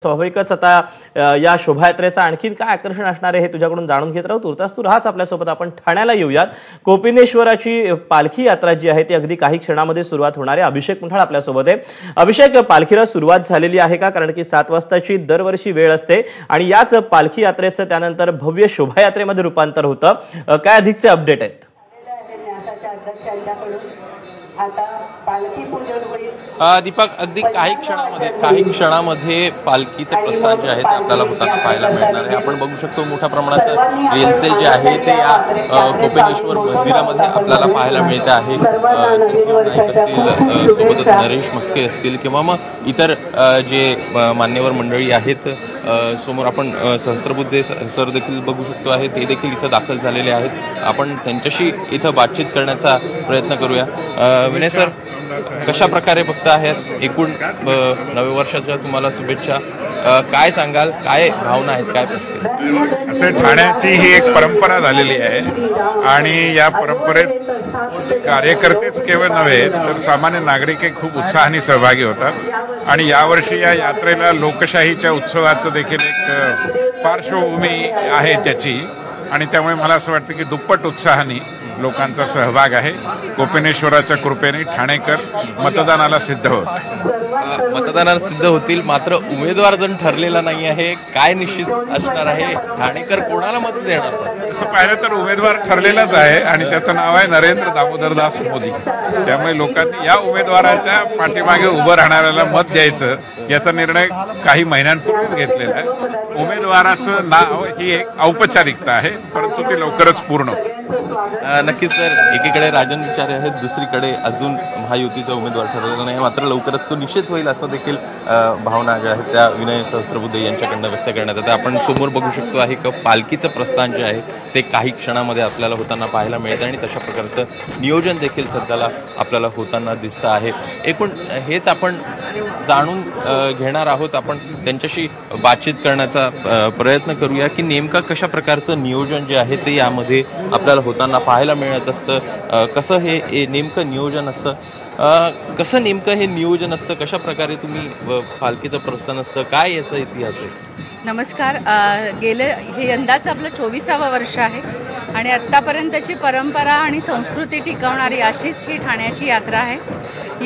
स्वाभाविकच आता या शोभायात्रेचं आणखीन काय आकर्षण असणार आहे हे तुझ्याकडून जाणून घेत राहू। तुर्तास तू राहाच आपल्यासोबत। आपण ठाण्याला येऊयात। कोपिनेश्वराची पालखी यात्रा जी आहे ती अगदी काही क्षणामध्ये सुरुवात होणार आहे। अभिषेक मुठाळ आपल्यासोबत आहे। अभिषेक, पालखीला सुरुवात झालेली आहे का? कारण की 7 वाजताची दरवर्षी वेळ असते आणि याच पालखी यात्रेचं त्यानंतर भव्य शोभायात्रेमध्ये रूपांतर होतं। काय अधिकचे अपडेट आहेत? दीपक, अगदी काही क्षणामध्ये पालखीचं प्रस्थान जे आहे ते आपल्याला होताना पाहायला मिळणार आहे। आपण बघू शकतो मोठ्या प्रमाणात रेलचेल जे आहे ते या कोपिनेश्वर मंदिरामध्ये आपल्याला पाहायला मिळते आहे। सोबतच नरेश मस्के असतील किंवा मग इतर जे मान्यवर मंडळी आहेत, समोर आपण सहस्त्रबुद्धे सर देखील बघू शकतो आहे, ते देखील इथं दाखल झालेले आहेत। आपण त्यांच्याशी इथं बातचीत करण्याचा प्रयत्न करूया। विनय सर, कशा प्रकारे बघता आहेत एकूण नव्या वर्षाच्या तुम्हाला शुभेच्छा? काय सांगाल, काय भावना आहेत, काय असे ठाण्याची ही एक परंपरा झालेली आहे आणि या परंपरेत कार्यकर्तेच केवळ नव्हे तर सामान्य नागरिकही खूप उत्साहाने सहभागी होतात आणि यावर्षी या यात्रेला लोकशाहीच्या उत्सवाचं देखील एक पार्श्वभूमी आहे त्याची आणि त्यामुळे मला असं वाटतं की दुप्पट उत्साहाने लोकांचा सहभाग आहे। कोपिनेश्वराच्या कृपेने ठाणेकर मतदानाला सिद्ध होतील, मात्र उमेदवार जण ठरलेला नाही आहे। काय निश्चित असणार आहे? ठाणेकर कोणाला मत देणार? असं पाहिलं तर उमेदवार ठरलेलाच आहे आणि त्याचं नाव आहे नरेंद्र दामोदरदास मोदी। त्यामुळे लोकांनी या उमेदवाराच्या पाठीमागे उभं राहणाऱ्याला मत द्यायचं याचा निर्णय काही महिन्यांपूर्वीच घेतलेला आहे। उमेदवाराचं नाव ही एक औपचारिकता आहे, परंतु ती लवकरच पूर्ण होईल। नक्कीच सर, एकीकडे राजन विचारे आहेत, दुसरीकडे अजून महायुतीचा उमेदवार ठरलेला नाही, मात्र लवकरच तो निश्चित होईल असं देखील भावना ज्या आहेत त्या विनय सहस्त्रबुद्धे यांच्याकडनं व्यक्त करण्यात येते। आपण समोर बघू शकतो आहे की पालखीचं प्रस्थान जे आहे ते काही क्षणामध्ये आपल्याला होताना पाहायला मिळतं आणि तशा प्रकारचं नियोजन देखील सध्याला आपल्याला होताना दिसतं आहे। एकूण हेच आपण जाणून घेणार आहोत। आपण त्यांच्याशी बातचीत करण्याचा प्रयत्न करूया की नेमका कशा प्रकारचं नियोजन जे आहे ते यामध्ये आपल्याला होताना पाहायला मिळत असतं। कसं हे नेमकं नियोजन असतं, कसं नेमकं हे नियोजन असतं, कशा प्रकारे तुम्ही पालखीचं प्रस्थान असतं, काय याचा इतिहास आहे? नमस्कार। हे यंदाचं आपलं 24वा वर्ष आहे आणि आत्तापर्यंतची परंपरा आणि संस्कृती टिकवणारी अशीच ही ठाण्याची यात्रा आहे।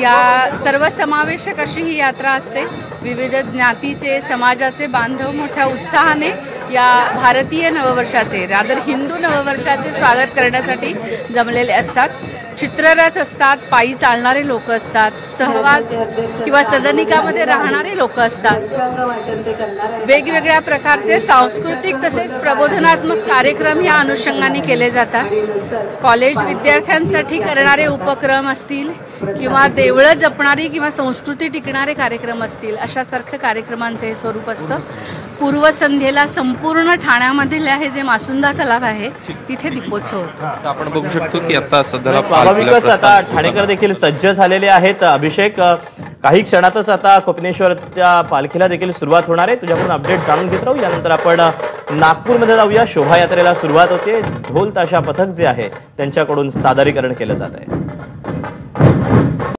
या सर्वसमावेशक अशी ही यात्रा असते। विविध ज्ञातीचे, समाजाचे बांधव मोठ्या उत्साहाने या भारतीय नववर्षाचे, रादर हिंदू नववर्षाचे स्वागत करण्यासाठी जमलेले असतात। चित्ररथ असतात, पायी चालणारे लोक असतात, सहवाग किंवा सदनिकामध्ये राहणारे लोक असतात। वेगवेगळ्या प्रकारचे सांस्कृतिक तसेच प्रबोधनात्मक कार्यक्रम या अनुषंगाने केले जातात। कॉलेज विद्यार्थ्यांसाठी करणारे उपक्रम असतील किंवा देवळं जपणारी किंवा संस्कृती टिकणारे कार्यक्रम असतील, अशासारख्या कार्यक्रमांचे हे स्वरूप असतं। पूर्वसंध्येला संपूर्ण ठाण्यामधील हे जे मासुंदा तलाव आहे तिथे दीपोत्सव होतो। आपण बघू शकतो की आता सध्याला स्वाभाविकच आता ठाणेकर देखील सज्ज झालेले आहेत। अभिषेक, काही क्षणातच आता कोपिनेश्वरच्या पालखीला देखील सुरुवात होणार आहे। तुझ्याकडून अपडेट जाणून घेत राहू। यानंतर आपण नागपूरमध्ये जाऊया। शोभायात्रेला सुरुवात होते। ढोल ताशा पथक जे आहे त्यांच्याकडून सादरीकरण केलं जात आहे।